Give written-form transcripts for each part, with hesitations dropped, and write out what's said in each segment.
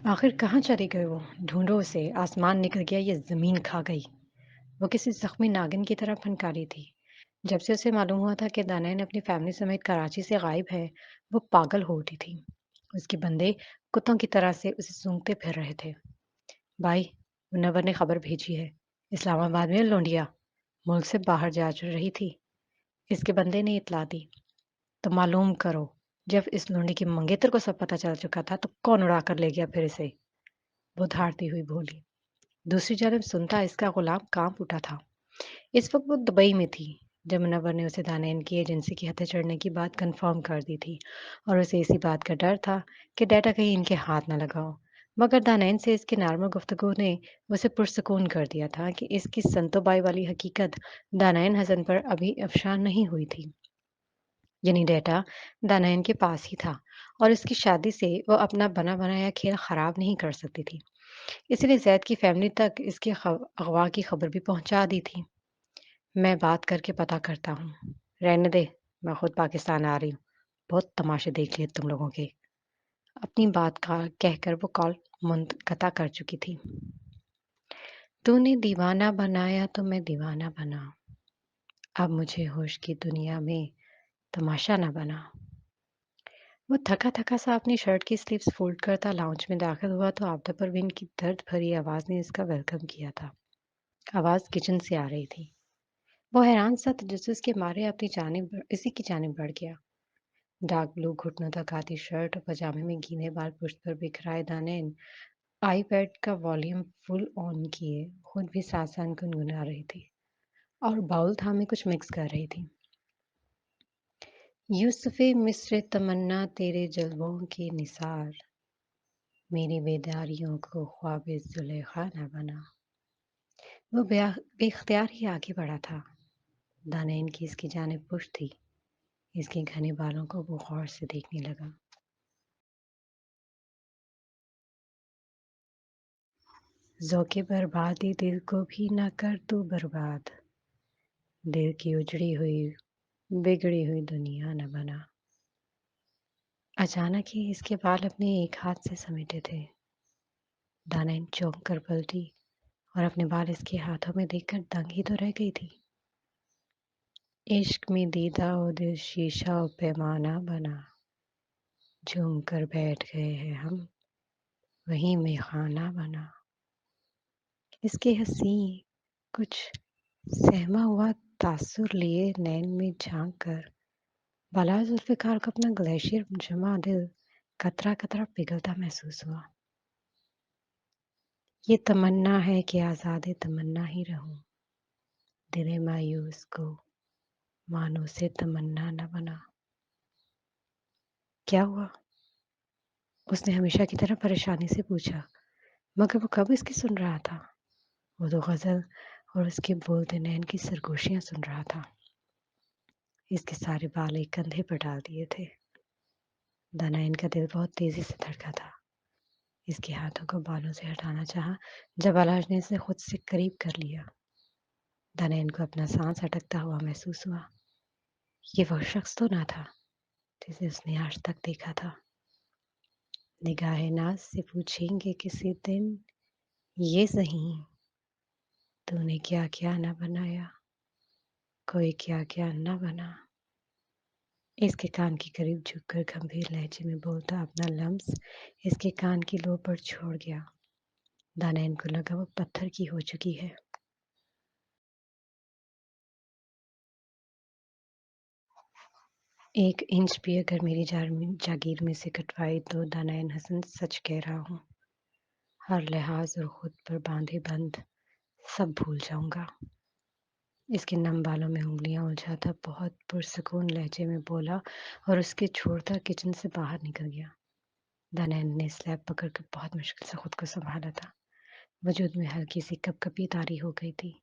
आखिर कहाँ चली गई वो? ढूंढो उसे, आसमान निकल गया, ये जमीन खा गई। वो किसी जख्मी नागिन की तरह फनकारी थी। जब से उसे मालूम हुआ था कि दानैन अपनी फैमिली समेत कराची से गायब है, वो पागल हो उठी थी। उसके बंदे कुत्तों की तरह से उसे सूंघते फिर रहे थे। भाई, मुनव्वर ने खबर भेजी है। इस्लामाबाद में लौंडिया मुल्क से बाहर जा रही थी। इसके बंदे ने इतला दी। तो मालूम करो, जब इस लौंडी की मंगेतर को सब पता चल चुका था तो कौन उड़ा कर ले गया फिर इसे? वो धारती हुई बोली। दूसरी जानब सुनता इसका गुलाम कांप उठा था। इस वक्त वो दुबई में थी जब मुनव्वर ने उसे दानैन की एजेंसी के हथे चढ़ने की बात कंफर्म कर दी थी, और उसे इसी बात का डर था कि डाटा कहीं इनके हाथ न लगाओ। मगर दानैन से इसकी नॉर्मल गुफ्तगू ने उसे पुरसकून कर दिया था कि इसकी संतोबाई वाली हकीकत दानैन हसन पर अभी अफशा नहीं हुई थी। यानी डेटा दानैन के पास ही था, और इसकी शादी से वो अपना बना बनाया खेल खराब नहीं कर सकती थी। इसलिए ज़ैद की फैमिली तक इसके अगवा की खबर भी पहुंचा दी थी। मैं बात करके पता करता हूँ। रहने दे, मैं खुद पाकिस्तान आ रही हूँ। बहुत तमाशे देख लिए तुम लोगों के। अपनी बात का कहकर वो कॉल मुनक़ता कर चुकी थी। तूने दीवाना बनाया तो मैं दीवाना बना। अब मुझे होश की दुनिया में तमाशा न बना। वो थका थका सा अपनी शर्ट की स्लीव्स फोल्ड करता लाउंज में दाखिल हुआ तो आफ्टर परवीन की दर्द भरी आवाज ने इसका वेलकम किया था। आवाज किचन से आ रही थी। वो हैरान सा तजस्सुस के मारे अपनी जानिब इसी की जानिब बढ़ गया। डार्क ब्लू घुटनों तक आती शर्ट और पजामे में गीले बाल पुश्त पर बिखराए दाने आईपैड का वॉल्यूम फुल ऑन किए खुद भी साथ साथ गुनगुना रही थी और बाउल थामे कुछ मिक्स कर रही थी। यूसुफ़े मिस्र तमन्ना तेरे जलवों के निसार, मेरी बेदारियों को ख्वाब जुलेखा न बना। वो बेख्तियार ही आगे बढ़ा था। दानैन की इसकी जानिब पुश्त थी। इसके घने बालों को वो गौर से देखने लगा। ज़ौक़े बर्बादी दिल को भी न कर तू बर्बाद, दिल की उजड़ी हुई बिगड़ी हुई दुनिया न बना। अचानक ही इसके बाल अपने एक हाथ से समेटे थे। दानैन चौंक कर पलटी और अपने बाल इसके हाथों में देखकर दंग ही तो रह गई थी। इश्क में दीदा ओ दिल शीशा ओ पैमाना बना, झूम कर बैठ गए हैं हम वहीं में खाना बना। इसके हंसी कुछ सहमा हुआ तासुर लिए नैन में झांक कर बाला जुल्फ़िकार को अपना ग्लेशियर जमा दिल कतरा कतरा पिघलता महसूस हुआ। ये तमन्ना है कि आज़ाद तमन्ना ही रहूं, दिल मायूस को मानो से तमन्ना न बना। क्या हुआ? उसने हमेशा की तरह परेशानी से पूछा, मगर वो कब इसकी सुन रहा था? वो तो गज़ल और उसके बोलते नैन की सरगोशियाँ सुन रहा था। इसके सारे बाल एक कंधे पर डाल दिए थे। दानाइन का दिल बहुत तेज़ी से धड़का था। इसके हाथों को बालों से हटाना चाहा, जब अलाज ने इसे खुद से करीब कर लिया। दानाइन को अपना सांस अटकता हुआ महसूस हुआ। ये वह शख्स तो ना था जिसे उसने आज तक देखा था। निगाहे नाज से पूछेंगे किसी दिन, ये सही तूने क्या क्या न बनाया, कोई क्या क्या न बना। इसके कान के करीब झुककर गंभीर लहजे में बोलता अपना लम्स इसके कान की लो पर छोड़ गया। दानैन को लगा वो पत्थर की हो चुकी है। एक इंच भी अगर मेरी जागीर में से कटवाई तो दानैन हसन सच कह रहा हूँ, हर लिहाज और खुद पर बांधे बंद सब भूल जाऊंगा। इसके नम बालों में उंगलियां उलझाता बहुत पुरसकून लहजे में बोला और उसके छोड़ता किचन से बाहर निकल गया। दानैन ने स्लैब पकड़कर बहुत मुश्किल से खुद को संभाला था। वजूद में हल्की सी कपकपी तारी हो गई थी।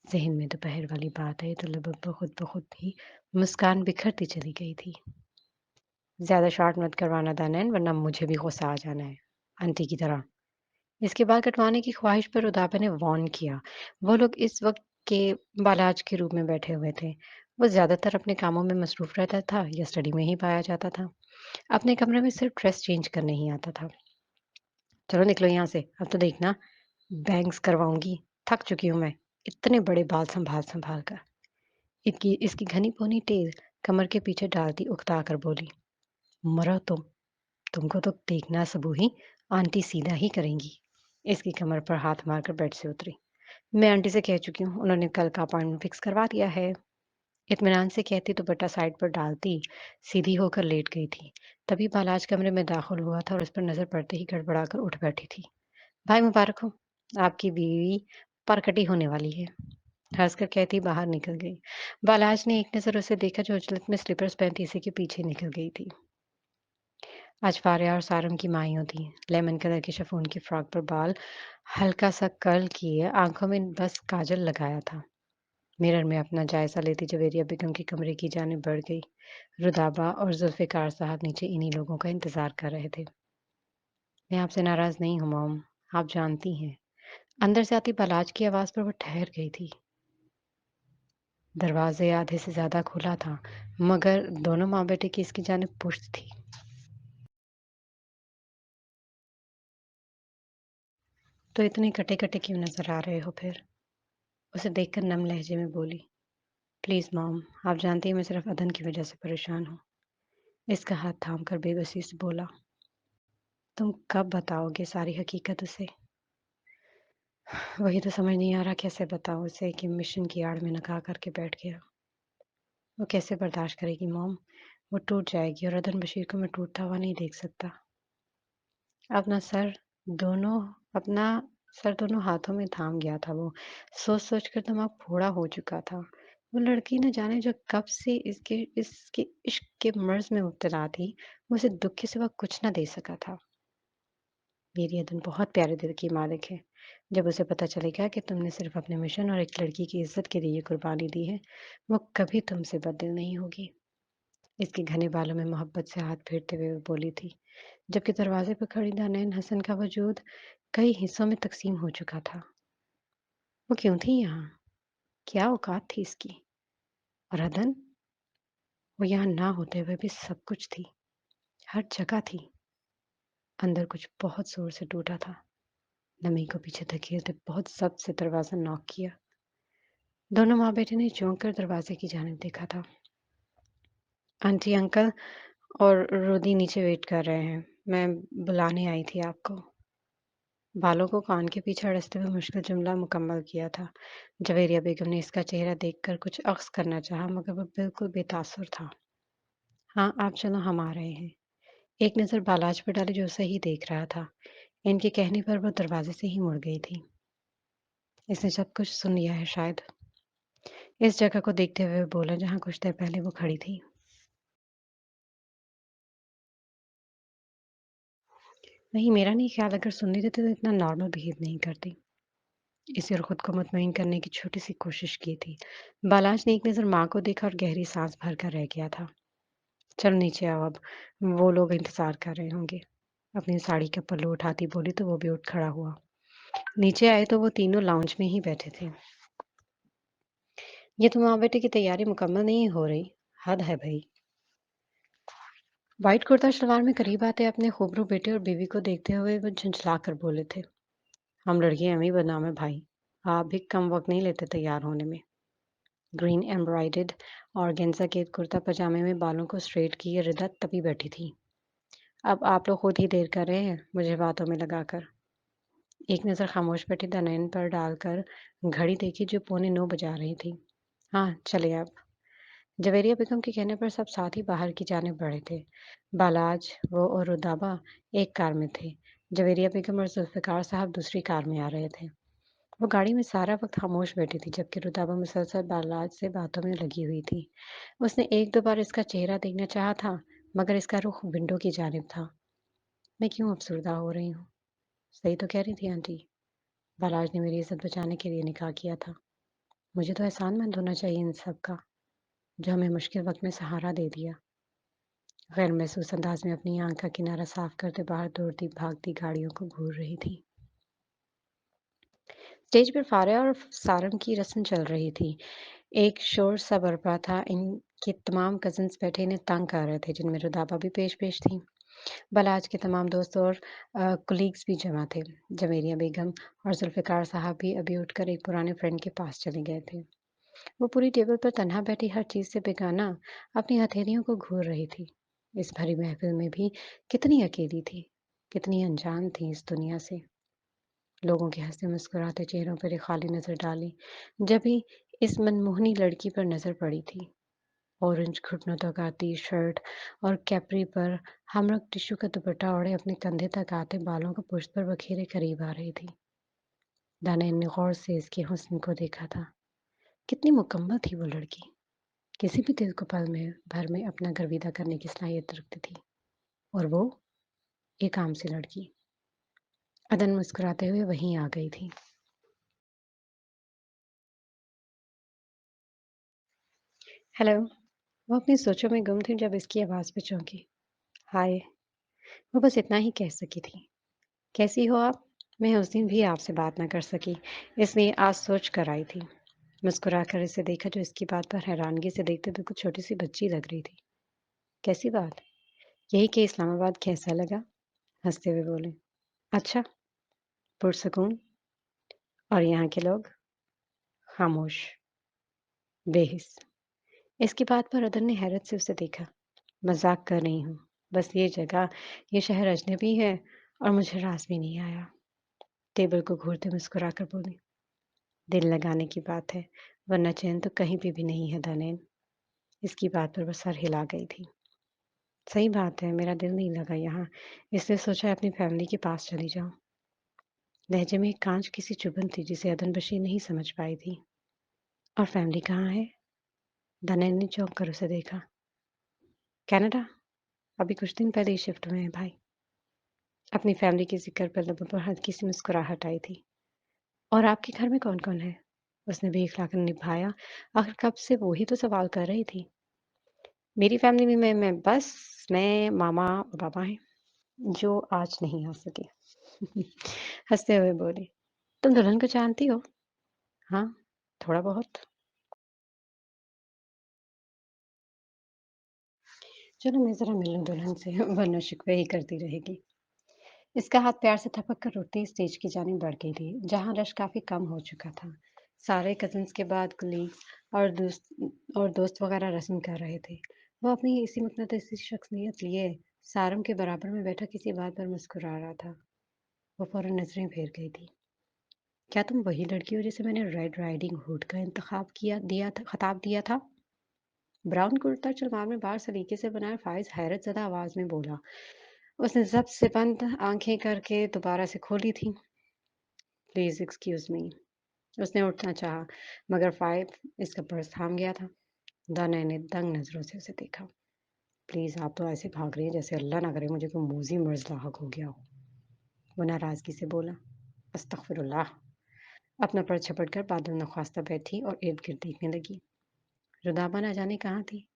जहन में दोपहर वाली बात आई तो लबों पर खुद ब खुद ही मुस्कान बिखरती चली गई थी। ज्यादा शॉर्ट मत करवाना दानैन, वरना मुझे भी गुस्सा आ जाना है, आंटी की तरह। इसके बाल कटवाने की ख्वाहिश पर उदापा ने वार्न किया। वो लोग इस वक्त के बालाज के रूप में बैठे हुए थे। वो ज्यादातर अपने कामों में मसरूफ रहता था या स्टडी में ही पाया जाता था। अपने कमरे में सिर्फ ड्रेस चेंज करने ही आता था। चलो निकलो यहाँ से, अब तो देखना बैंग्स करवाऊँगी, थक चुकी हूँ मैं, इतने बड़े बाल सँभाल-सँभाल कर। इसकी इसकी घनी पोनीटेल कमर के पीछे डालती उकता कर बोली, मरो तुम, तुमको तो देखना सबू ही, आंटी सीधा ही करेंगी। इसकी कमर पर हाथ मारकर बेड से उतरी। मैं आंटी से कह चुकी हूँ, उन्होंने कल का अपॉइंटमेंट फिक्स करवा दिया है। इत्मीनान से कहती तो बट्टा साइड पर डालती सीधी होकर लेट गई थी। तभी बालाज कमरे में दाखिल हुआ था और उस पर नजर पड़ते ही गड़बड़ाकर उठ बैठी थी। भाई मुबारक हो, आपकी बीवी परकटी होने वाली है। हंसकर कहती बाहर निकल गई। बालाज ने एक नजर उसे देखा जो उजलत में स्लीपर्स पहनती इसी के पीछे निकल गई थी। आज फारिया और सारम की माइयों थी। लेमन कलर की शिफॉन की फ्रॉक पर बाल हल्का सा कर्ल किए, आंखों में बस काजल लगाया था। मिरर में अपना जायजा लेती जवेरिया बेगम के कमरे की जानिब बढ़ गई। रुदाबा और जुल्फिकार साहब नीचे इन्हीं लोगों का इंतजार कर रहे थे। मैं आपसे नाराज नहीं हूँ मॉम, आप जानती हैं। अंदर से आती बालाज की आवाज पर वो ठहर गई थी। दरवाजे आधे से ज्यादा खुला था, मगर दोनों माँ बेटे की इसकी जानिब पुश्त थी। तो इतने कटे कटे क्यों नजर आ रहे हो फिर? उसे देखकर नम लहजे में बोली। प्लीज मॉम, आप जानती हैं मैं सिर्फ अदन की वजह से परेशान हूँ। इसका हाथ थाम कर बेबसी से बोला। तुम कब बताओगे सारी हकीकत उसे? वही तो समझ नहीं आ रहा कैसे बताओ उसे कि मिशन की आड़ में नकाह करके बैठ गया। वो कैसे बर्दाश्त करेगी मॉम? वो टूट जाएगी और अदन बशीर को मैं टूटता हुआ नहीं देख सकता। अपना सर दोनों अपना सर दोनों हाथों में थाम गया था वो। सोच सोच कर दिमाग फोड़ा हो चुका था। वो लड़की न जाने जो कब से इसके इश्क के मर्ज में मुब्तला थी, वो उसे दुख के सिवा कुछ न दे सका था। मेरी अदन बहुत प्यारे दिल की मालिक है। जब उसे पता चलेगा कि तुमने सिर्फ अपने मिशन और एक लड़की की इज्जत के लिए ये कुर्बानी दी है, वो कभी तुमसे बददिल नहीं होगी। इसके घने बालों में मोहब्बत से हाथ फेरते हुए वो बोली थी, जबकि दरवाजे पर खड़ी दानैन हसन का वजूद कई हिस्सों में तकसीम हो चुका था। वो क्यों थी यहाँ? क्या औकात थी इसकी? और अदन? वो यहाँ ना होते हुए भी सब कुछ थी, हर जगह थी। अंदर कुछ बहुत जोर से टूटा था। नमी को पीछे धकेलते बहुत जब्त से दरवाजा नॉक किया। दोनों माँ बेटे ने चौंक कर दरवाजे की जानिब देखा था। आंटी अंकल और रोदी नीचे वेट कर रहे हैं। मैं बुलाने आई थी आपको। बालों को कान के पीछे अड़सते हुए मुश्किल जुमला मुकम्मल किया था। जवेरिया बेगम ने इसका चेहरा देखकर कुछ अक्स करना चाहा, मगर वो बिल्कुल बेतासुर था। हाँ आप चलो, हम आ रहे हैं। एक नज़र बालाज पर डाली जो उसे ही देख रहा था। इनके कहने पर वो दरवाजे से ही मुड़ गई थी। इसने सब कुछ सुन लिया है शायद। इस जगह को देखते हुए बोला जहाँ कुछ देर पहले वो खड़ी थी। नहीं, मेरा नहीं ख्याल, अगर सुन लेती तो इतना नॉर्मल बिहेव नहीं करती। इसे और खुद को मुतमईन करने की छोटी सी कोशिश की थी। बालाज ने एक नज़र माँ को देखा और गहरी सांस भर कर रह गया था। चलो नीचे आओ अब, वो लोग इंतजार कर रहे होंगे। अपनी साड़ी का पल्लू उठाती बोली तो वो भी उठ खड़ा हुआ। नीचे आए तो वो तीनों लाउंज में ही बैठे थे। ये तो माँ बेटे की तैयारी मुकम्मल नहीं हो रही, हद है भाई। व्हाइट कुर्ता शलवार में करीब आते अपने खूबरू बेटे और बीवी को देखते हुए वो झंझला कर बोले थे। हम लड़कियां एम ही बदनाम है भाई, आप भी कम वक्त नहीं लेते तैयार होने में। ग्रीन एम्ब्रॉयडर्ड और गेंजा के कुर्ता पजामे में बालों को स्ट्रेट किए रिदा तभी बैठी थी। अब आप लोग खुद ही देर कर रहे हैं मुझे बातों में लगाकर। एक नज़र खामोश बैठी दनैन पर डालकर घड़ी देखी जो पौने 9 बजा रही थी। हाँ चले अब। जवेरिया बेगम के कहने पर सब साथ ही बाहर की जाने बढ़े थे। बालाज, वो और रुदाबा एक कार में थे। जवेरिया बेगम और जुल्फिकार साहब दूसरी कार में आ रहे थे। वो गाड़ी में सारा वक्त खामोश बैठी थी, जबकि रुदाबा मुसलसल बालाज से बातों में लगी हुई थी। उसने एक दो बार इसका चेहरा देखना चाहा था, मगर इसका रुख विंडो की जानिब था। मैं क्यों अफसरदा हो रही हूँ? सही तो कह रही थी आंटी। बालाज ने मेरी इज्जत बचाने के लिए निकाह किया था। मुझे तो एहसानमंद होना चाहिए इन सब का, जो हमें मुश्किल वक्त में सहारा दे दिया। गैर महसूस अंदाज में अपनी आंख का किनारा साफ करते बाहर दौड़ती भागती गाड़ियों को घूर रही थी। स्टेज पर फारिया और सारंग की रस्म चल रही थी। एक शोर सा बरपा था। इनके तमाम कजिन्स बैठे इन्हें तंग कर रहे थे, जिनमें रुदाबा भी पेश पेश थी। बलाज के तमाम दोस्त और कोलीग्स भी जमा थे। जवेरिया बेगम और जुल्फ़िकार साहब भी अभी उठकर एक पुराने फ्रेंड के पास चले गए थे। वो पूरी टेबल पर तन्हा बैठी हर चीज़ से बेगाना अपनी हथेलियों को घूर रही थी। इस भरी महफ़िल में भी कितनी अकेली थी, कितनी अनजान थी इस दुनिया से। लोगों के हँसते मुस्कुराते चेहरों पर एक खाली नज़र डाली, जब भी इस मनमोहनी लड़की पर नज़र पड़ी थी। ऑरेंज घुटनों तक आती शर्ट और कैप्री पर हम लोग टिश्यू का दुपट्टा ओढ़े अपने कंधे तक आते बालों को पुष्ट पर बखेरे करीब आ रही थी। दानिश ने गौर से इसके हुस्न को देखा था। कितनी मुकम्मल थी वो लड़की। किसी भी दिल को पल में भर में अपना गर्विदा करने की सलाहियत रखती थी। और वो एक आम सी लड़की अदन मुस्कुराते हुए वहीं आ गई थी। हेलो। वो अपनी सोचों में गुम थी जब इसकी आवाज़ पे चौंकी। हाय। वो बस इतना ही कह सकी थी। कैसी हो आप? मैं उस दिन भी आपसे बात ना कर सकी, इसलिए आज सोच कर आई थी। मुस्कुराकर इसे देखा जो इसकी बात पर हैरानगी से देखते बिल्कुल छोटी सी बच्ची लग रही थी। कैसी बात? यही कि इस्लामाबाद कैसा लगा? हंसते हुए बोले। अच्छा। पुरसकून। और यहाँ के लोग? खामोश। बेहिस। इसकी बात पर अदर ने हैरत से उसे देखा। मजाक कर रही हूँ। बस ये जगह, ये शहर अजनबी है और मुझे रास भी नहीं आया। टेबल को घूरते मुस्कुराकर बोली। दिल लगाने की बात है, वरना चैन तो कहीं पे भी नहीं है दानेन। इसकी बात पर वो सर हिला गई थी। सही बात है, मेरा दिल नहीं लगा यहाँ, इसलिए सोचा अपनी फैमिली के पास चली जाऊं। लहजे में एक कांच की सी चुभन थी जिसे अदन बशीर नहीं समझ पाई थी। और फैमिली कहाँ है? दानेन ने चौंक कर उसे देखा। कनाडा। अभी कुछ दिन पहले ही शिफ्ट हुए हैं भाई। अपनी फैमिली के जिक्र पर लबों पर हल्की सी मुस्कुराहट आई थी। और आपके घर में कौन कौन है? उसने भी इखलाक निभाया। आखिर कब से वो ही तो सवाल कर रही थी। मेरी फैमिली में मैं मामा और पापा हैं, जो आज नहीं आ सके। हंसते हुए बोली। तुम दुल्हन को जानती हो? हाँ, थोड़ा बहुत। चलो मैं जरा मिल लूं दुल्हन से, वरना शिकवे ही करती रहेगी। इसका हाथ प्यार से थपक कर उठते स्टेज की जानी बढ़ गई थी, जहां रश काफी कम हो चुका था। सारे कजिन्स के बाद कुलीग्स और दोस्त वगैरह रस्म कर रहे थे। वो अपनी इसी मुकदसी शख्सियत लिए सारम के बराबर में बैठा किसी बात पर मुस्कुरा रहा था। वो फौरन नजरें फेर गई थी। क्या तुम वही लड़की हो जिसे मैंने रेड राइडिंग हुड का खिताब दिया था? ब्राउन कुर्ता सलवार में बार सलीके से बनाए फाइज हैरत ज़दा आवाज में बोला। उसने जब से बंद आंखें करके दोबारा से खोली थी। Please excuse me. उसने उठना चाहा, मगर फाइव इसका पर्स थाम गया था। दाना ने दंग नजरों से उसे देखा। प्लीज आप तो ऐसे भाग रही हैं जैसे अल्लाह ना करे मुझे कोई मूजी मर्ज लाहक हो गया हो। वो नाराजगी से बोला। अस्तगफिरुल्लाह। अपना पर्स झपट कर बादल नख्वास्ता बैठी और इर्द गिर्द देखने लगी। रुदाबा न जाने कहाँ थी।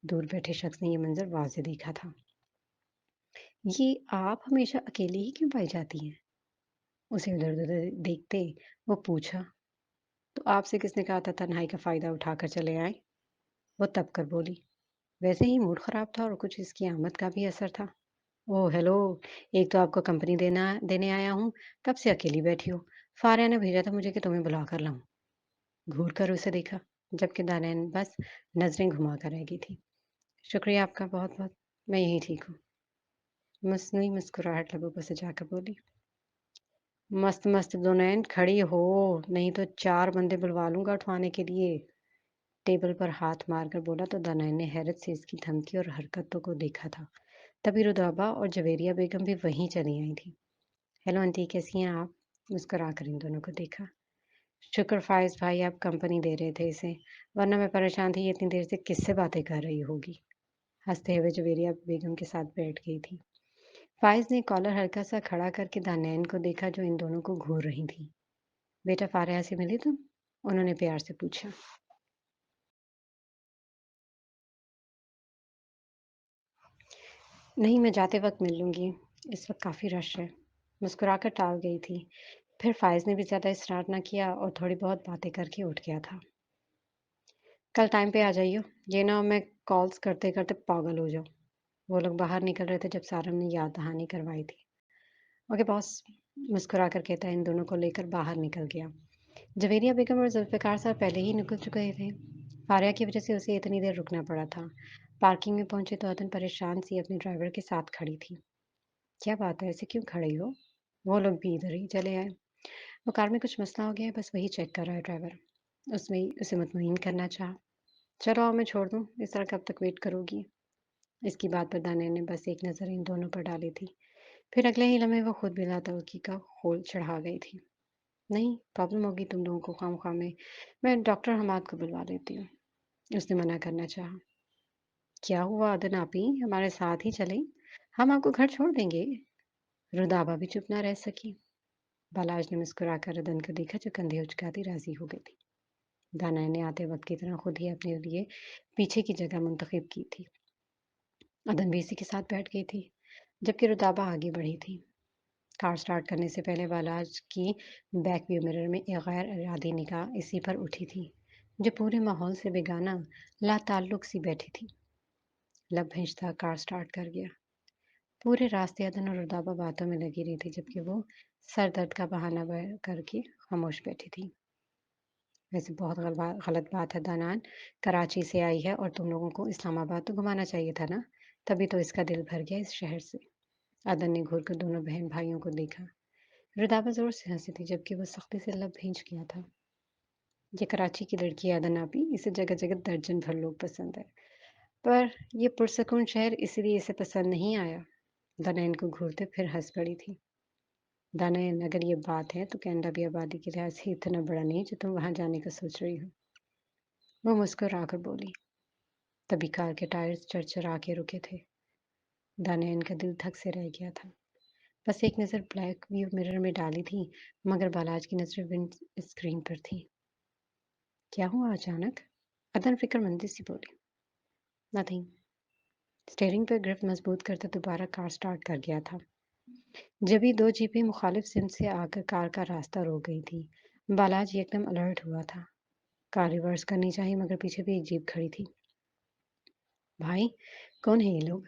दूर बैठे शख्स ने यह मंजर वाज़ेह देखा था। ये आप हमेशा अकेली ही क्यों पाई जाती हैं? उसे उधर-उधर देखते वो पूछा। तो आपसे किसने कहा था तन्हाई का फ़ायदा उठाकर चले आएँ? वो तब कर बोली। वैसे ही मूड ख़राब था और कुछ इसकी आमद का भी असर था। Oh hello! एक तो आपको कंपनी देने आया हूँ, कब से अकेली बैठी हो? फारिया ने भेजा था मुझे कि तुम्हें बुला कर लाऊँ। घूर कर उसे देखा, जबकि दानैन बस नज़रें घुमा कर रह गई थी। शुक्रिया आपका बहुत-बहुत, मैं यहीं ठीक हूँ। मसनूई मुस्कुराहट लबों पर सजाकर बोली। मस्त-मस्त जुनैन खड़ी हो, नहीं तो 4 बंदे बुलवा लूँगा उठवाने के लिए। टेबल पर हाथ मारकर बोला तो दानैन ने हैरत से इसकी धमकी और हरकतों को देखा था। तभी रुदाबा और जवेरिया बेगम भी वहीं चली आई थी। हेलो आंटी, कैसी हैं आप? मुस्कुरा कर इन दोनों को देखा। शुक्र फ़ाइज़ भाई आप कंपनी दे रहे थे इसे, वरना मैं परेशान थी ये इतनी देर से किससे बातें कर रही होगी। हँसते हुए जवेरिया बेगम के साथ बैठ गई थी। फ़ाइज़ ने कॉलर हल्का सा खड़ा करके दानैन को देखा जो इन दोनों को घूर रही थी। बेटा फारिया से मिली तुम? उन्होंने प्यार से पूछा। नहीं, मैं जाते वक्त मिल लूंगी, इस वक्त काफ़ी रश है। मुस्कुराकर टाल गई थी। फिर फ़ाइज़ ने भी ज़्यादा इसरार ना किया और थोड़ी बहुत बातें करके उठ गया था। कल टाइम पे आ जाइयो, ये ना हो मैं कॉल्स करते करते पागल हो जाऊँ। वो लोग बाहर निकल रहे थे जब सारम ने याद दहानी करवाई थी। ओके बॉस, मुस्कुरा कर कहता इन दोनों को लेकर बाहर निकल गया। जवेरिया बेगम और जुल्फ़िकार साहब पहले ही निकल चुके थे। फारिया की वजह से उसे इतनी देर रुकना पड़ा था। पार्किंग में पहुंचे तो अदन परेशान सी अपने ड्राइवर के साथ खड़ी थी। क्या बात है, ऐसे क्यों खड़ी हो? वो लोग भी इधर ही चले आए। वो कार में कुछ मसला हो गया है, बस वही चेक कर रहा है ड्राइवर। उसमें उसे मुतमईन करना चाहा। चलो आओ मैं छोड़ दूँ, इस तरह कब तक वेट करोगी? इसकी बात पर दानिया ने बस एक नज़र इन दोनों पर डाली थी। फिर अगले ही लम्हे वो खुद बिला तवक्की का खोल चढ़ा गई थी। नहीं, प्रॉब्लम होगी तुम लोगों को खामखा में। मैं डॉक्टर हमाद को बुलवा लेती हूँ। उसने मना करना चाहा। क्या हुआ अदन आपी, हमारे साथ ही चलें? हम आपको घर छोड़ देंगे। रुदाबा भी चुप ना रह सकी। बालाज ने मुस्कुराकर अदन को देखा जो कंधे उचकाती राजी हो गई थी। दाना ने आते वक्त की तरह खुद ही अपने लिए पीछे की जगह मुंतखब की थी। अदन भी इसी के साथ बैठ गई थी, जबकि रुदाबा आगे बढ़ी थी। कार स्टार्ट करने से पहले बालाज की बैक व्यू मिरर में एक गैर इरादी निगाह इसी पर उठी थी, जो पूरे माहौल से बेगाना लाताल्लुक सी बैठी थी। लब खींचता कार स्टार्ट कर गया। पूरे रास्ते अदन और रुदाबा बातों में लगी रही थी, जबकि वो सर दर्द का बहाना करके खामोश बैठी थी। वैसे बहुत गलत बात है दानान, कराची से आई है और तुम लोगों को इस्लामाबाद तो घुमाना चाहिए था ना। तभी तो इसका दिल भर गया इस शहर से। अदन ने घूर कर दोनों बहन भाइयों को देखा। रुदाबा जोर से हंसी थी, जबकि वो सख्ती से लब भींच गया था। ये कराची की लड़की है अदन आपी, इसे जगह जगह दर्जन भर लोग पसंद है, पर ये पुरसकून शहर इसलिए इसे पसंद नहीं आया। दानैन को घूरते फिर हंस पड़ी थी। दानैन, अगर ये बात है तो कनाडा भी आबादी के लिहाज से इतना बड़ा नहीं जो तुम वहां जाने का सोच रही हो। वो मुस्कुरा कर बोली। तभी कार के टायर्स चरचरा के रुके थे। दानैन का दिल धक से रह गया था। बस एक नज़र ब्लैक व्यू मिरर में डाली थी, मगर बालाज की नजरें विंड स्क्रीन पर थी। क्या हुआ अचानक? अदन फिक्रमंदी सी बोली। नथिंग। स्टीयरिंग पर ग्रिप मजबूत करता दोबारा कार स्टार्ट कर गया था। जब ही दो जीपें मुखालिफ सिमत से आकर कार का रास्ता रोक गई थी, बालाज एकदम अलर्ट हुआ था। कार रिवर्स करनी चाहिए, मगर पीछे भी एक जीप खड़ी थी। भाई, कौन है ये लोग?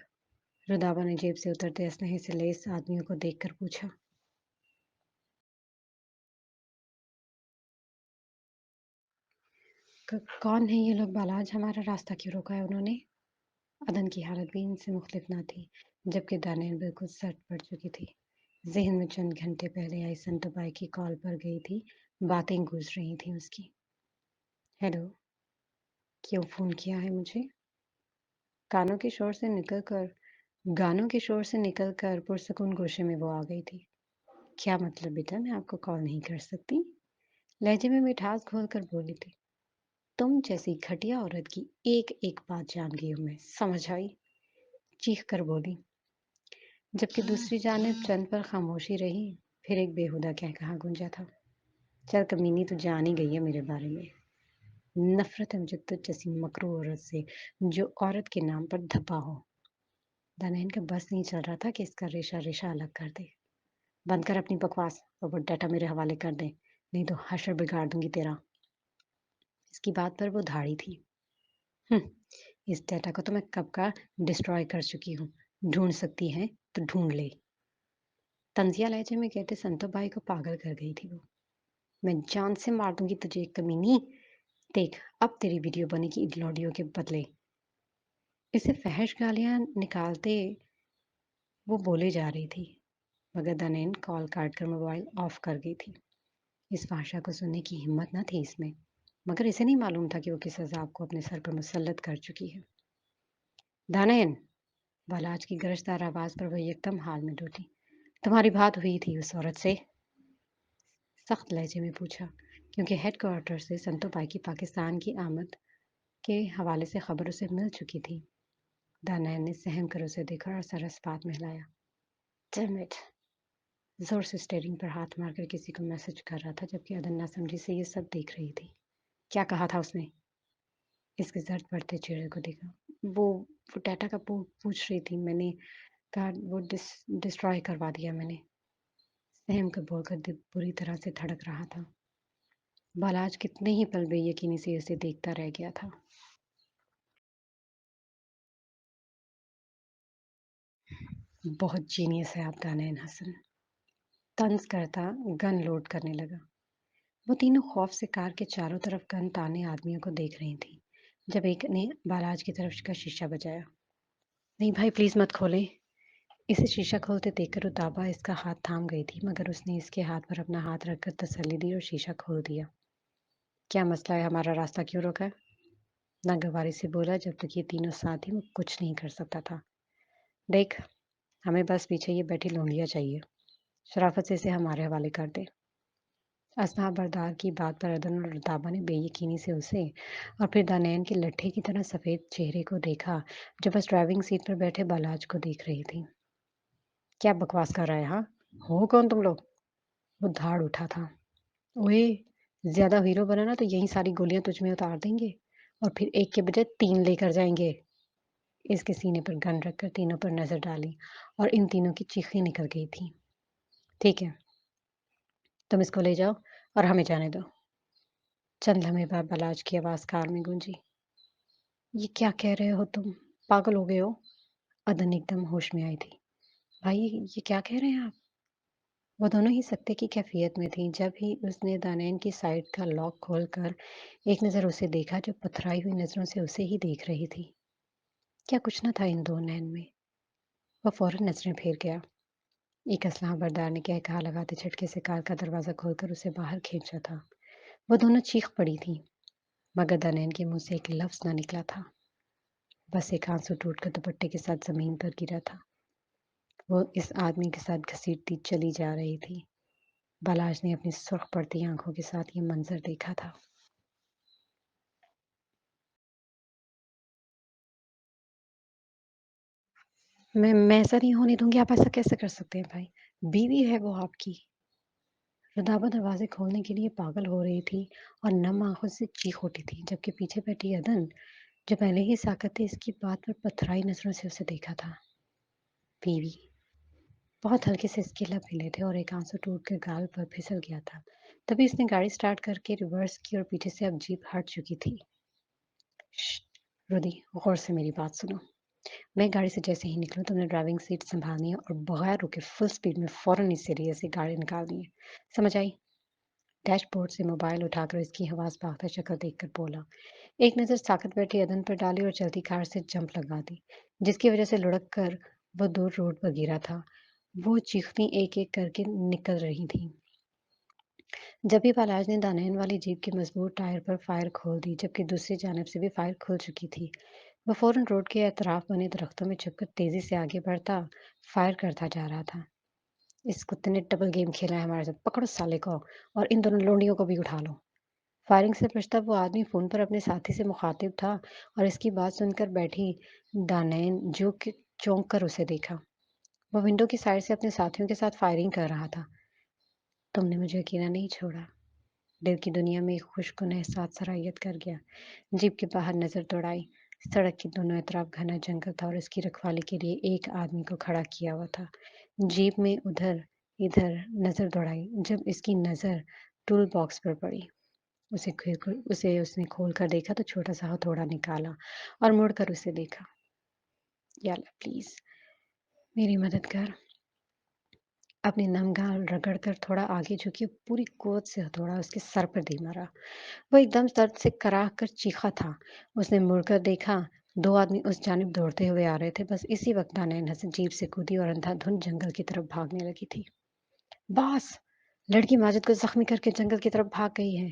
रुदाबा ने जेब से उतरते असलहे से लैस आदमियों को देखकर पूछा। कौन है ये लोग बालाज? हमारा रास्ता क्यों रोका है उन्होंने? अदन की हालत भी इनसे मुख्तलिफ ना थी, जबकि दानियल बिल्कुल सट पड़ चुकी थी। जहन में चंद घंटे पहले आई संतोबाई की कॉल पर गई थी, बातें गूंज रही थी उसकी। हेलो, क्यों फ़ोन किया है मुझे? कानों के शोर से निकलकर गानों के शोर से निकलकर पुरसकून गोशे में वो आ गई थी। क्या मतलब बेटा, मैं आपको कॉल नहीं कर सकती? लहजे में मिठास घोल कर बोली थी। तुम जैसी घटिया औरत की एक एक बात जान गई हूँ मैं, समझ आई? चीख कर बोली, जबकि दूसरी जानिब चंद पर खामोशी रही। फिर एक बेहुदा कह कहा गूंजा था। चल कमीनी, तू जान ही गई है मेरे बारे में। नफरत है मुझे तुझ जैसी मकरू औरत से, जो औरत के नाम पर धब्बा हो। दानैन का बस नहीं चल रहा था कि इसका रेशा रेशा अलग कर दे। बंद कर अपनी बकवास और वो डाटा मेरे हवाले कर दे, नहीं तो हशर बिगाड़ दूंगी तेरा। इसकी बात पर वो धाड़ी थी। हम्म, इस डाटा को तो मैं कब का डिस्ट्रॉय कर चुकी हूँ। ढूंढ सकती है तो ढूंढ ले। तंजिया लहजे में कहते संतो भाई को पागल कर गई थी वो। मैं जान से मार दूंगी तुझे कमीनी। देख, अब तेरी वीडियो बनेगी इन लौडियों के बदले। इसे फहश गालियां निकालते वो बोले जा रही थी, मगर दनेन कॉल काट कर मोबाइल ऑफ कर गई थी। इस भाषा को सुनने की हिम्मत न थी इसमें, मगर इसे नहीं मालूम था कि वो किस अजाब को अपने सर पर मुसल्लत कर चुकी है। दानैन, बालाज की गरजदार आवाज पर वो एकदम हाल में डूटी। तुम्हारी बात हुई थी उस औरत से? सख्त लहजे में पूछा, क्योंकि हेडक्वार्टर से संतो भाई की पाकिस्तान की आमद के हवाले से खबर उसे मिल चुकी थी। दानैन ने सहम कर उसे देखा और सरस बात में हिलाया। Damn it! जोर से स्टीयरिंग पर हाथ मारकर किसी को मैसेज कर रहा था, जबकि अदन नासमझी से ये सब देख रही थी। क्या कहा था उसने? इसके जर्द बढ़ते चेहरे को देखा। वो डाटा का पूछ रही थी। मैंने कहा वो डिस्ट्रॉय करवा दिया मैंने। सहम कर बोलकर दिल बुरी तरह से धड़क रहा था। बालाज कितने ही पल बेयकीनी से उसे देखता रह गया था। بہت جینیس ہے آپ دانین حسن، طنز کرتا گن لوڈ کرنے لگا۔ وہ تینوں خوف سے کار کے چاروں طرف گن تانے آدمیوں کو دیکھ رہی تھیں جب ایک نے بالاج کی طرف کا شیشہ بجایا۔ نہیں بھائی پلیز مت کھولیں۔ اسے شیشہ کھولتے دیکھ کر رتابہ اس کا ہاتھ تھام گئی تھی، مگر اس نے اس کے ہاتھ پر اپنا ہاتھ رکھ کر تسلی دی اور شیشہ کھول دیا۔ کیا مسئلہ ہے؟ ہمارا راستہ کیوں روکا؟ ناگواری سے بولا۔ جب تک یہ تینوں ساتھ ہی وہ کچھ نہیں کر سکتا تھا۔ دیکھ، ہمیں بس پیچھے یہ بیٹھی لونڈیاں چاہیے، شرافت سے اسے ہمارے حوالے کر دے۔ اسنا بردار کی بات پر ادن اور رتابہ نے بے یقینی سے اسے اور پھر دانین کے لٹھے کی طرح سفید چہرے کو دیکھا جو بس ڈرائیونگ سیٹ پر بیٹھے بالاج کو دیکھ رہی تھی۔ کیا بکواس کر رہا ہے؟ ہاں ہو کون تم لوگ؟ وہ دھاڑ اٹھا تھا۔ اوے، زیادہ ہیرو بنا نا تو یہی ساری گولیاں تجھ میں اتار دیں گے اور پھر ایک کے بجائے 3 لے کر جائیں گے۔ اس کے سینے پر گن رکھ کر تینوں پر نظر ڈالی اور ان تینوں کی چیخیں نکل گئی تھی۔ ٹھیک ہے، تم اس کو لے جاؤ اور ہمیں جانے دو۔ چند لمحے بعد بالاج کی آواز کار میں گونجی۔ یہ کیا کہہ رہے ہو تم؟ پاگل ہو گئے ہو؟ ادن ایک دم ہوش میں آئی تھی۔ بھائی یہ کیا کہہ رہے ہیں آپ؟ وہ دونوں ہی سکتے کی کیفیت میں تھیں جب ہی اس نے دانین کی سائڈ کا لاک کھول کر ایک نظر اسے دیکھا جو پتھرائی ہوئی نظروں سے اسے ہی دیکھ رہی تھی۔ کیا کچھ نہ تھا ان دو نین میں؟ وہ فوراً نظریں پھیر گیا۔ ایک اسلحہ بردار نے کہا لگاتے جھٹکے سے کار کا دروازہ کھول کر اسے باہر کھینچا تھا۔ وہ دونوں چیخ پڑی تھی مگر دانین کے منہ سے ایک لفظ نہ نکلا تھا۔ بس ایک آنسو ٹوٹ کر دوپٹے کے ساتھ زمین پر گرا تھا۔ وہ اس آدمی کے ساتھ گھسیٹتی چلی جا رہی تھی۔ بالاج نے اپنی سرخ پڑتی آنکھوں کے ساتھ یہ منظر دیکھا تھا۔ میں ایسا نہیں ہونے دوں گی۔ آپ ایسا کیسے کر سکتے ہیں بھائی؟ بیوی ہے وہ آپ کی۔ ردابہ دروازے کھولنے کے لیے پاگل ہو رہی تھی اور نم آنکھوں سے چیخ اٹھی تھی جبکہ پیچھے بیٹھی ادن جو پہلے ہی ساکت تھی اس کی بات پر پتھرائی نظروں سے اسے دیکھا تھا۔ بیوی؟ بہت ہلکے سے اس کے لب ہلے تھے اور ایک آنسو ٹوٹ کے گال پر پھسل گیا تھا۔ تبھی اس نے گاڑی سٹارٹ کر کے ریورس کی اور پیچھے سے اب جیپ ہٹ چکی تھی۔ شٹ! رودی، غور سے میری بات سنو۔ میں گاڑی سے جیسے ہی نکلوں تم نے ڈرائیونگ سیٹ سنبھالنی ہے اور بغیر رکے فل سپیڈ میں فوراً اس ایریا سے گاڑی نکالنی ہے، سمجھ آئی؟ ڈیش بورڈ سے موبائل اٹھا کر اس کی حواس باختہ شکل دیکھ کر بولا۔ ایک نظر ساکت بیٹھی ادن پر ڈالی اور چلتی کار سے جمپ لگا دی جس کی وجہ سے لڑک کر وہ دور روڈ پر گرا تھا۔ وہ چیختی ایک ایک کر کے نکل رہی تھی جب بھی بالاج نے دانین والی جیپ کے مضبوط ٹائر پر فائر کھول دی جبکہ دوسری جانب سے بھی فائر کھل چکی تھی۔ وہ فوراً روڈ کے اطراف بنے درختوں میں چھپ کر تیزی سے آگے بڑھتا فائر کرتا جا رہا تھا۔ اس کتے نے ڈبل گیم کھیلا ہے ہمارے ساتھ، پکڑو سالے کو اور ان دونوں لونڈیوں کو بھی اٹھا لو۔ فائرنگ سے بچتا وہ آدمی فون پر اپنے ساتھی سے مخاطب تھا اور اس کی بات سن کر بیٹھی دانین جو کہ چونک کر اسے دیکھا۔ وہ ونڈو کی سائڈ سے اپنے ساتھیوں کے ساتھ فائرنگ کر رہا تھا۔ تم نے مجھے اکیلا نہیں چھوڑا۔ دل کی دنیا میں ایک خوشکن احساس سرایت کر گیا۔ جیپ کے باہر نظر دوڑائی۔ سڑک کے دونوں اطراف گھنا جنگل تھا اور اس کی رکھوالی کے لیے ایک آدمی کو کھڑا کیا ہوا تھا۔ جیپ میں ادھر ادھر نظر دوڑائی جب اس کی نظر ٹول باکس پر پڑی۔ اسے اس نے کھول کر دیکھا تو چھوٹا سا ہتھوڑا نکالا اور مڑ کر اسے دیکھا۔ یا اللہ پلیز میری مدد کر۔ اپنی نم گال رگڑ کر تھوڑا آگے جھکی پوری قوت سے ہتھوڑا اس کے سر پر دے مارا۔ وہ ایک دم درد سے کراہ کر چیخا تھا۔ اس نے مڑ کر دیکھا، 2 آدمی اس جانب دوڑتے ہوئے آ رہے تھے۔ بس اسی وقت دانین حسن جیپ سے کودی اور اندھا دھند جنگل کی طرف بھاگنے لگی تھی۔ باس! لڑکی ماجد کو زخمی کر کے جنگل کی طرف بھاگ گئی ہے،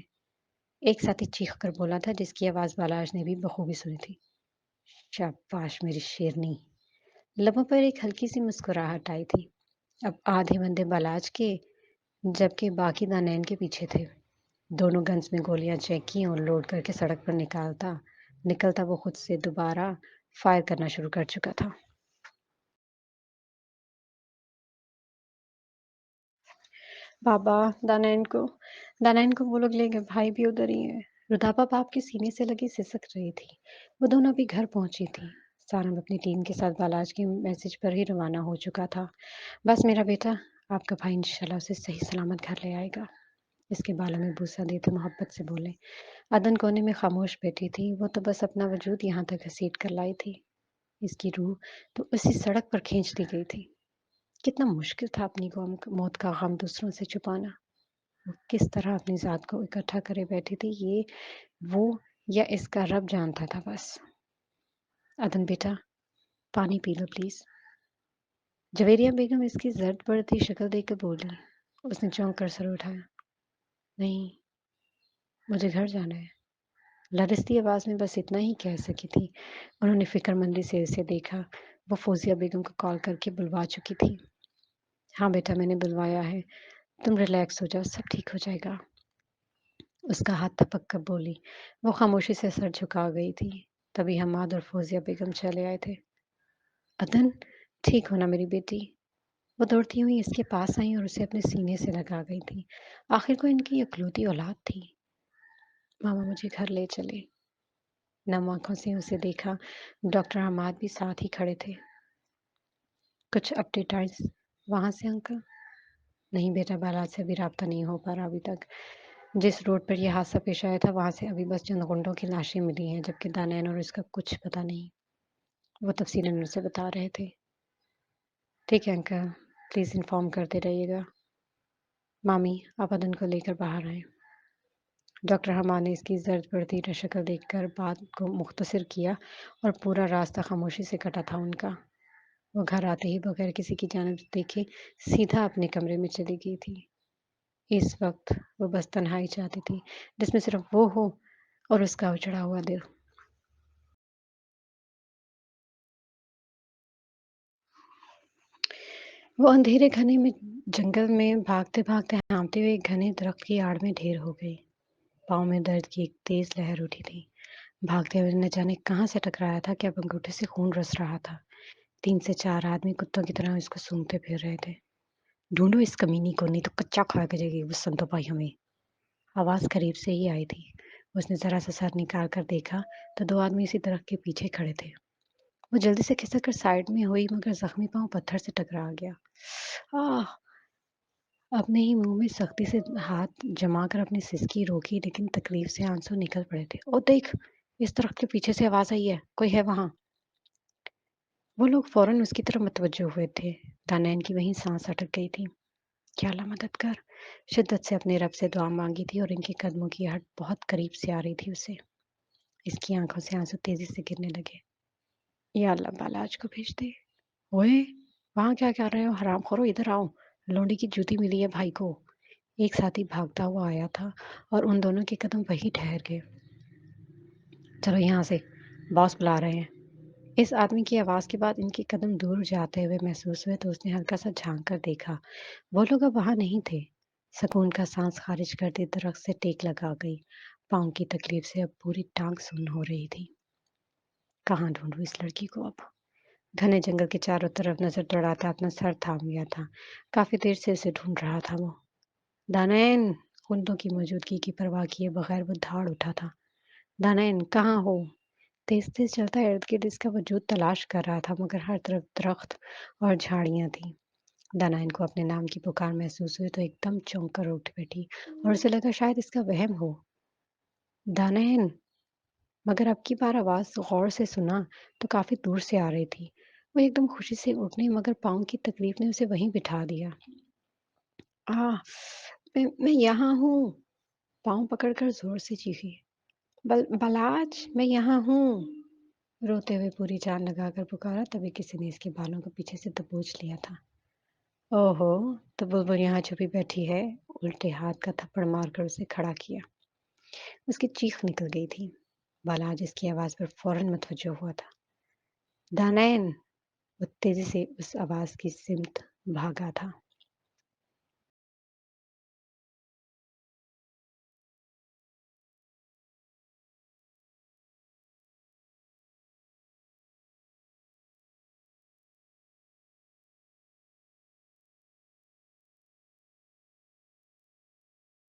ایک ساتھی چیخ کر بولا تھا جس کی آواز بالاج نے بھی بخوبی سنی تھی۔ شاباش میری شیرنی۔ لبوں پر ایک ہلکی سی مسکراہٹ آئی تھی۔ اب آدھے بندے بالاج کے جبکہ باقی دانین کے پیچھے تھے۔ دونوں گنز میں گولیاں چیک کی اور لوڈ کر کے سڑک پر نکلتا وہ خود سے دوبارہ فائر کرنا شروع کر چکا تھا۔ بابا، دانین کو وہ لوگ لے گئے، بھائی بھی ادھر ہی ہے۔ ردابہ باپ کے سینے سے لگی سسک رہی تھی۔ وہ دونوں بھی گھر پہنچی تھی۔ سارنگ اپنی ٹیم کے ساتھ بالاج کے میسج پر ہی روانہ ہو چکا تھا۔ بس میرا بیٹا، آپ کا بھائی انشاءاللہ اسے صحیح سلامت گھر لے آئے گا۔ اس کے بالوں میں بوسہ دیتے محبت سے بولے۔ ادن کونے میں خاموش بیٹھی تھی۔ وہ تو بس اپنا وجود یہاں تک گھسیٹ کر لائی تھی۔ اس کی روح تو اسی سڑک پر کھینچ دی گئی تھی۔ कितना मुश्किल था अपनी गम मौत का गम दूसरों से छुपाना। वो किस तरह अपनी ज़ात को इकट्ठा करे बैठी थी, ये वो या इसका रब जानता था बस। अदन बेटा, पानी पी लो प्लीज़। जवेरिया बेगम इसकी जर्द पड़ती शक्ल देखकर बोली। उसने चौंक कर सर उठाया। नहीं, मुझे घर जाना है। लरजती आवाज़ में बस इतना ही कह सकी थी। उन्होंने फिक्रमंदी से उसे देखा। वो फौजिया बेगम को कॉल करके बुलवा चुकी थी। हाँ बेटा, मैंने बुलवाया है। तुम रिलैक्स हो जाओ, सब ठीक हो जाएगा। उसका हाथ थपक कर बोली। वो खामोशी से सर झुका गई थी। तभी हमाद और फौजिया बेगम चले आए थे। अदन, ठीक हो ना मेरी बेटी? वो दौड़ती हुई इसके पास आई और उसे अपने सीने से लगा गई थी। आखिर को इनकी इकलौती औलाद थी। मामा मुझे घर ले चले। नम आंखों से उसे देखा। डॉक्टर हमाद भी साथ ही खड़े थे। कुछ अपडेट आई वहां से अंकल? नहीं बेटा, बालाद से अभी राब्ता नहीं हो पा रहा अभी तक। जिस रोड पर यह हादसा पेश आया था वहां से अभी बस चंद गुंडों की लाशें मिली हैं, जबकि दानैन और इसका कुछ पता नहीं। वो तफसीलन उनसे बता रहे थे। ठीक है अंकल, प्लीज इन्फॉर्म करते रहिएगा। मामी, आप अदन को लेकर बाहर आए। डॉक्टर हमान ने इसकी जर्द पड़ती शक्ल देखकर बात को मुख्तसर किया और पूरा रास्ता खामोशी से कटा था उनका। वो घर आते ही बगैर किसी की जानब देखे सीधा अपने कमरे में चली गई थी। इस वक्त वो बस तन्हाई चाहती थी, जिसमें सिर्फ वो हो और उसका उजड़ा हुआ दिल। वो अंधेरे घने में जंगल में भागते भागते हाँफते हुए एक घने दरख्त की आड़ में ढेर हो गई। पाँव में दर्द की एक तेज लहर उठी थी। भागते हुए न जाने कहाँ से टकराया था कि अब अंगूठे से खून रस रहा था। 3 से 4 आदमी कुत्तों की तरह इसको सूंघते फिर रहे थे। ढूंढो इस कमीनी को, नहीं तो कच्चा खा के जाएगी वो संतो भाई हमें। आवाज करीब से ही आई थी। उसने जरा सा सर निकाल कर देखा तो 2 आदमी इसी दरख्त के पीछे खड़े थे। वो जल्दी से खिसक कर साइड में हुई, मगर जख्मी पांव पत्थर से टकरा गया। आह! अपने ही मुंह में सख्ती से हाथ जमा कर अपनी सिसकी रोकी, लेकिन तकलीफ से आंसू निकल पड़े थे। ओ देख, इस तरफ के पीछे से आवाज आई है, कोई है वहां। वो लोग फौरन उसकी तरफ मुतवज्जो हुए थे। दानैन की वहीं सांस अटक गई थी। क्या अल्लाह मदद कर। शिद्दत से अपने रब से दुआ मांगी थी और इनके कदमों की हट बहुत करीब से आ रही थी उसे। इसकी आंखों से आंसू तेजी से गिरने लगे। या अल्लाह, बालाज को भेज दे। ओए, वहां क्या कर रहे हो हरामखोरो, इधर आओ। लौंडी की जूती मिली है भाई को। एक साथी भागता हुआ आया था और उन दोनों के कदम वहीं ठहर गए। चलो यहाँ से, बॉस बुला रहे हैं। इस आदमी की आवाज के बाद इनके कदम दूर जाते हुए महसूस हुए तो उसने हल्का सा झांक कर देखा। वो लोग अब वहां नहीं थे। सुकून का सांस खारिज करते दरख्त से टेक लगा गई। पाँव की तकलीफ से अब पूरी टांग सुन्न हो रही थी। कहाँ ढूंढूं इस लड़की को अब। घने जंगल के चारों तरफ नजर दौड़ाता अपना सर थाम गया था। काफी देर से उसे ढूंढ रहा था वो। दानैन! कुंदों की मौजूदगी की परवाह किए बगैर वो धाड़ उठा था। दानैन, कहाँ हो? तेज तेज चलता इर्द गिर्द इसका वजूद तलाश कर रहा था, मगर हर तरफ दरख्त और झाड़ियां थी। दानैन को अपने नाम की पुकार महसूस हुई तो एकदम चौंक कर उठ बैठी और उसे लगा शायद इसका वहम हो। दानैन! मगर अब की बार आवाज गौर से सुना तो काफी दूर से आ रही थी। वो एकदम खुशी से उठने, मगर पाँव की तकलीफ ने उसे वहीं बिठा दिया। आह! मैं यहाँ हूँ। पाँव पकड़कर जोर से चीखी। बलाज, मैं यहाँ हूँ। रोते हुए पूरी जान लगाकर पुकारा, तभी किसी ने इसके बालों को पीछे से दबोच लिया था। ओहो! तो बुलबुल यहाँ छुपी बैठी है। उल्टे हाथ का थप्पड़ मारकर उसे खड़ा किया। उसकी चीख निकल गई थी। बालाज इसकी आवाज पर फौरन मुतवज्जो हुआ था। दानैन! वो तेजी से उस आवाज की सिमत भागा था।